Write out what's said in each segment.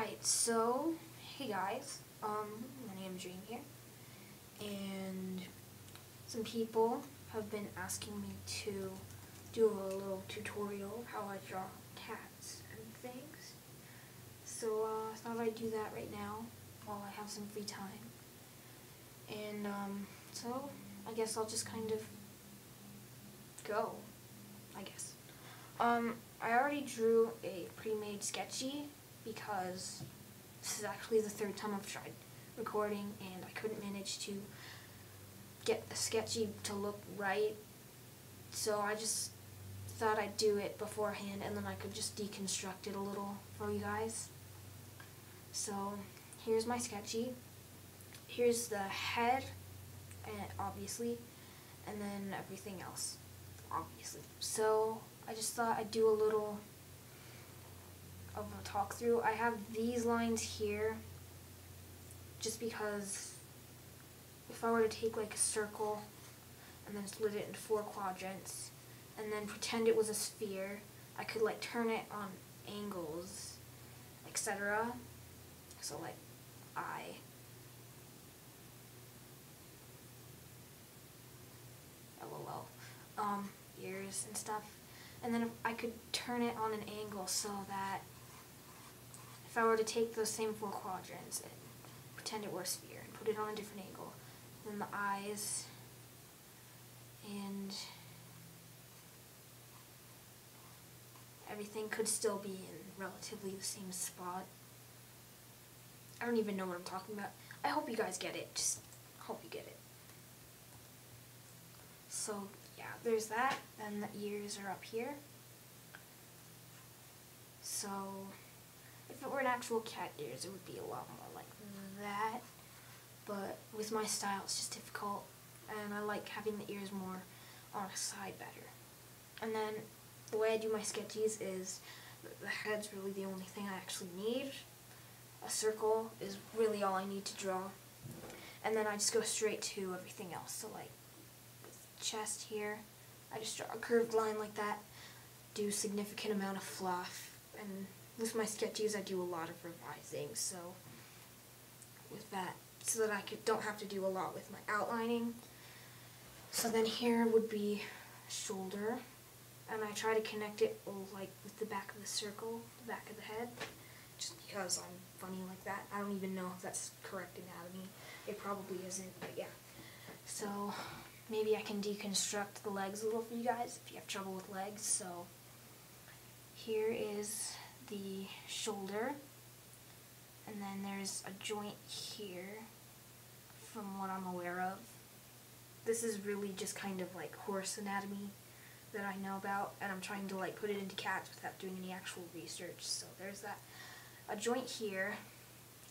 Alright, so, hey guys, MilleniumDream here, and some people have been asking me to do a little tutorial of how I draw cats and things, so I thought I'd do that right now while I have some free time, and so I guess I'll just kind of go, I guess. I already drew a pre-made sketchy because this is actually the third time I've tried recording and I couldn't manage to get the sketchy to look right, so I just thought I'd do it beforehand and then I could just deconstruct it a little for you guys. So here's my sketchy. Here's the head, obviously, and then everything else, obviously. So I just thought I'd do a little of a talk through. I have these lines here just because if I were to take like a circle and then split it into 4 quadrants and then pretend it was a sphere, I could like turn it on angles, etc. So like ears and stuff, and then if I could turn it on an angle so that if I were to take those same 4 quadrants and pretend it were a sphere and put it on a different angle, then the eyes and everything could still be in relatively the same spot. I don't even know what I'm talking about. I hope you guys get it. Just hope you get it. So yeah, there's that, and the ears are up here. So if it were an actual cat ears, it would be a lot more like that, but with my style it's just difficult, and I like having the ears more on a side better. And then the way I do my sketches is the head's really the only thing I actually need. A circle is really all I need to draw, and then I just go straight to everything else. So like chest here, I just draw a curved line like that, do a significant amount of fluff, and with my sketches I do a lot of revising, so with that, so that I don't have to do a lot with my outlining. So then here would be shoulder, and I try to connect it like with the back of the circle, the back of the head, just because I'm funny like that. I don't even know if that's correct anatomy. It probably isn't, but yeah. So maybe I can deconstruct the legs a little for you guys if you have trouble with legs. So here is the shoulder, and then there's a joint here from what I'm aware of. This is really just kind of like horse anatomy that I know about, and I'm trying to like put it into cats without doing any actual research. So there's that. A joint here,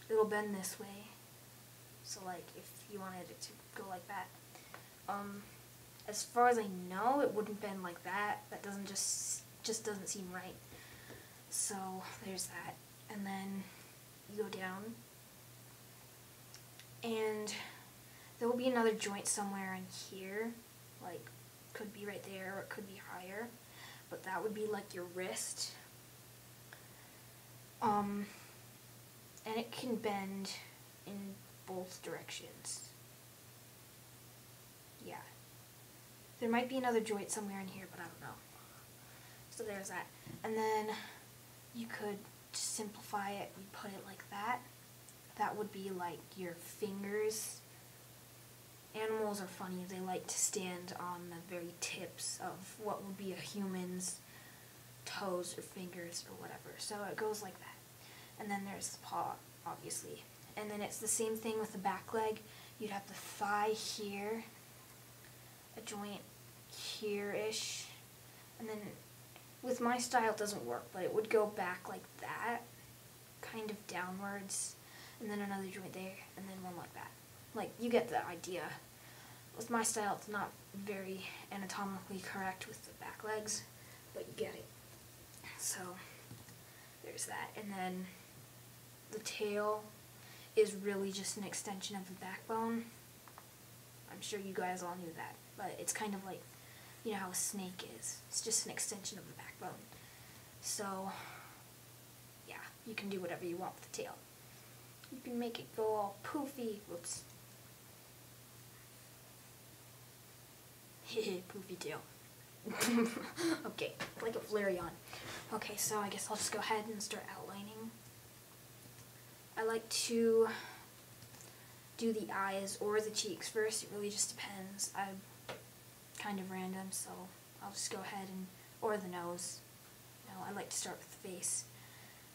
it'll bend this way, so like if you wanted it to go like that. As far as I know, it wouldn't bend like that. That doesn't just doesn't seem right. So there's that, and then you go down, and there will be another joint somewhere in here, like could be right there or it could be higher, but that would be like your wrist. And it can bend in both directions. Yeah. There might be another joint somewhere in here, but I don't know. So there's that. And then you could just simplify it and put it like that. That would be like your fingers. Animals are funny. They like to stand on the very tips of what would be a human's toes or fingers or whatever. So it goes like that. And then there's the paw, obviously. And then it's the same thing with the back leg. You'd have the thigh here, a joint here-ish, and then with my style it doesn't work, but it would go back like that, kind of downwards, and then another joint there, and then one like that. Like, you get the idea. With my style it's not very anatomically correct with the back legs, but you get it. So there's that. And then the tail is really just an extension of the backbone. I'm sure you guys all knew that, but it's kind of like, you know how a snake is. It's just an extension of the backbone. So, yeah. you can do whatever you want with the tail. You can make it go all poofy. Whoops. Hehe, poofy tail. Okay, like a Flareon. Okay, so I guess I'll just go ahead and start outlining. I like to do the eyes or the cheeks first. It really just depends. I'm kind of random, so I'll just go ahead and, or the nose. You know, I like to start with the face.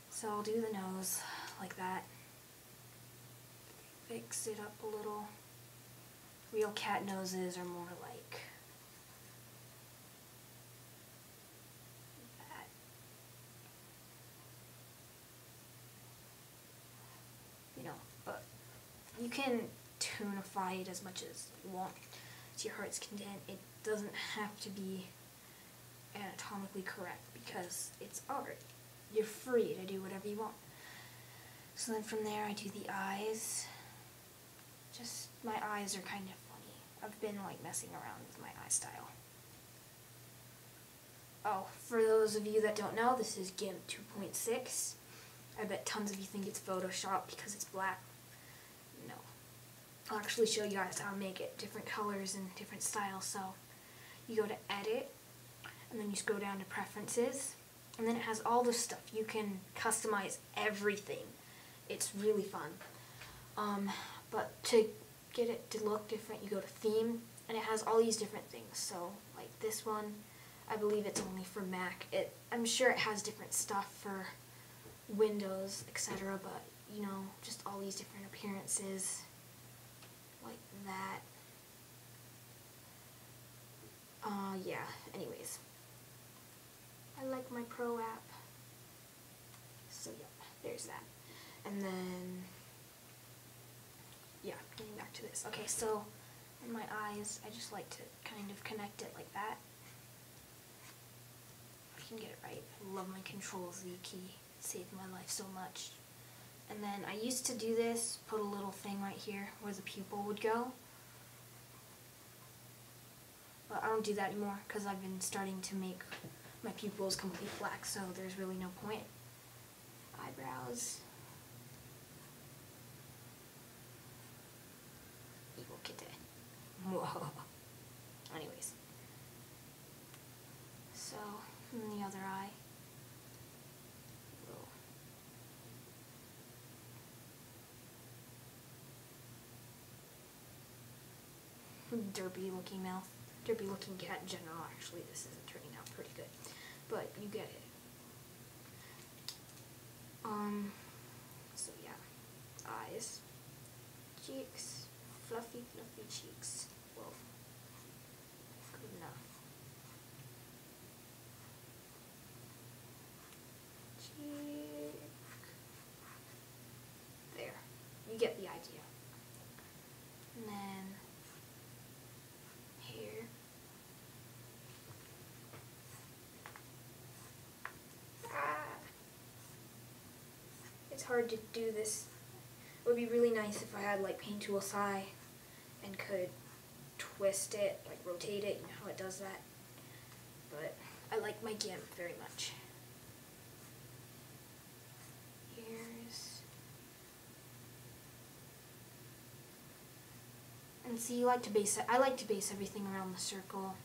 So I'll do the nose like that. Fix it up a little. Real cat noses are more like that. You know, but you can tunify it as much as you want to your heart's content. It doesn't have to be anatomically correct because it's art. You're free to do whatever you want. So then from there I do the eyes. Just, my eyes are kind of funny. I've been like messing around with my eye style. Oh, for those of you that don't know, this is GIMP 2.6. I bet tons of you think it's Photoshop because it's black. No. I'll actually show you guys how to make it different colors and different styles. So you go to Edit, and then you scroll down to Preferences, and then it has all this stuff. You can customize everything. It's really fun. But to get it to look different, you go to Theme, and it has all these different things. So, like this one, I believe it's only for Mac. I'm sure it has different stuff for Windows, etc. But, you know, just all these different appearances, like that. Yeah, anyways. I like my Pro app. So, yeah, there's that. And then, yeah, getting back to this. Okay, so in my eyes, I just like to kind of connect it like that. I can get it right. I love my Control-Z key. It saved my life so much. And then I used to do this, put a little thing right here where the pupil would go. But I don't do that anymore because I've been starting to make my pupils completely black, so there's really no point. Eyebrows. Evil kitty. Whoa. Anyways. So, in the other eye. Derpy looking mouth. Derpy looking cat in general. Actually, this isn't turning out pretty good. But you get it. So yeah. Eyes. Cheeks. Fluffy, fluffy cheeks. Whoa. Good enough. Cheek. There. You get the idea. And then hair. It's hard to do this. It would be really nice if I had like Paint Tool Psi and could twist it, like rotate it, you know how it does that. But I like my GIMP very much. Ears. And see, you like to base it. I like to base everything around the circle.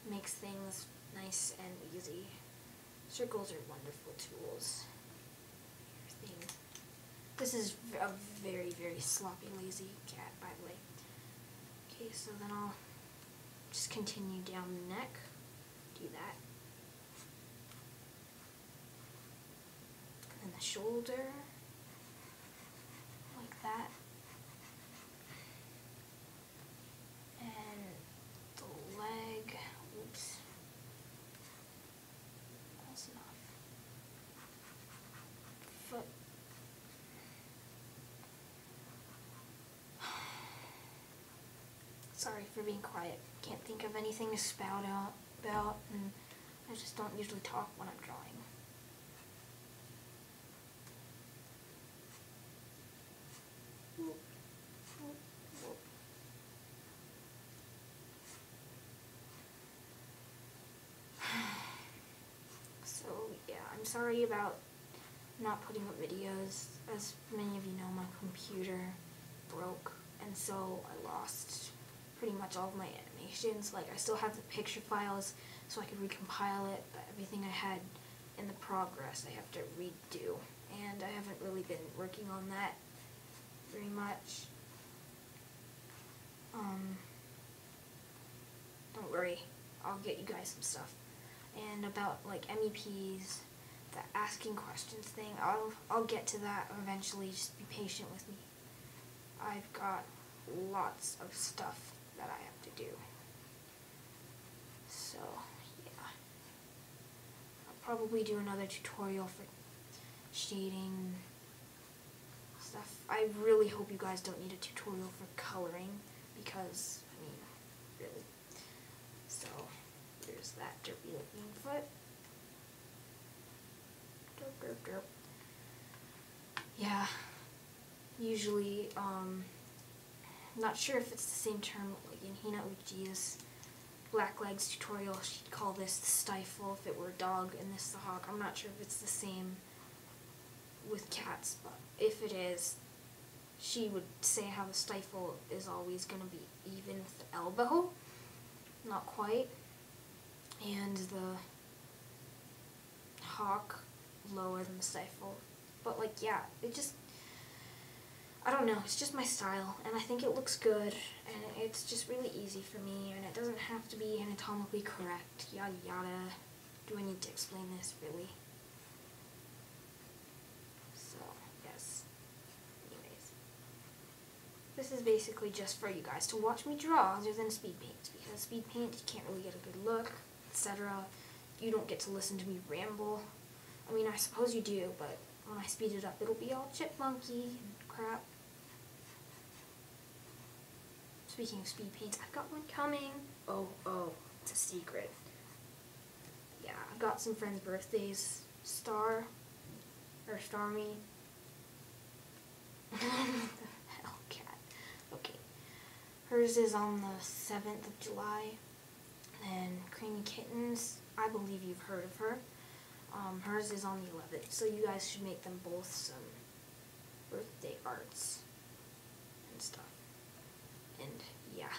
Makes things nice and easy. Circles are wonderful tools. Everything. This is a very, very sloppy, lazy cat, by the way. Okay, so then I'll just continue down the neck. Do that. And then the shoulder. Like that. And the leg. Oops. That's enough. Foot. Sorry for being quiet. Can't think of anything to spout out about, and I just don't usually talk when I'm drawing. So yeah, I'm sorry about not putting up videos. As many of you know, my computer broke, and so I lost pretty much all of my animations. Like, I still have the picture files so I could recompile it, but everything I had in the progress I have to redo, and I haven't really been working on that very much. Don't worry, I'll get you guys some stuff. And about like MEPs, the asking questions thing, I'll get to that eventually. Just be patient with me. I've got lots of stuff that I have to do. So yeah, I'll probably do another tutorial for shading stuff. I really hope you guys don't need a tutorial for coloring, because I mean, really. So there's that derpy looking foot. Derp, derp, derp. Yeah, usually, not sure if it's the same term, like in Hina Uchi's Blackleg's tutorial, she'd call this the stifle if it were a dog, and this the hawk. I'm not sure if it's the same with cats, but if it is, she would say how the stifle is always going to be even with the elbow, not quite, and the hawk lower than the stifle. But like, yeah, it just, I don't know, it's just my style, and I think it looks good, and it's just really easy for me, and it doesn't have to be anatomically correct, yada yada. Do I need to explain this, really? So, yes. Anyways. This is basically just for you guys to watch me draw, other than speed paint, because speed paint, you can't really get a good look, etc. You don't get to listen to me ramble. I mean, I suppose you do, but when I speed it up, it'll be all chipmunky and crap. Speaking of speed paints, I've got one coming. Oh, it's a secret. Yeah, I've got some friends' birthdays. Starmy. Hellcat. Okay. Hers is on the 7th of July. And Creamy Kittens, I believe you've heard of her. Hers is on the 11th, so you guys should make them both some birthday arts and stuff. And yeah,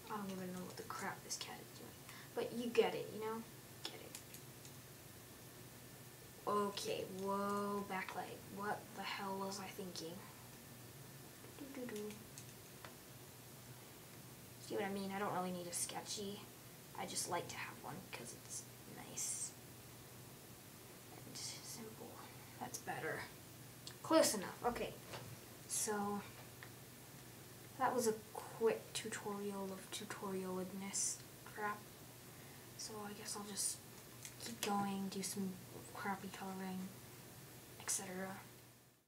I don't even know what the crap this cat is doing, but you get it, you know? Get it. Okay, whoa, back leg. What the hell was I thinking? See what I mean? I don't really need a sketchy. I just like to have one because it's nice and simple. That's better. Close enough. Okay. So that was a quick tutorial of tutorialedness crap. So I guess I'll just keep going, do some crappy coloring, etc.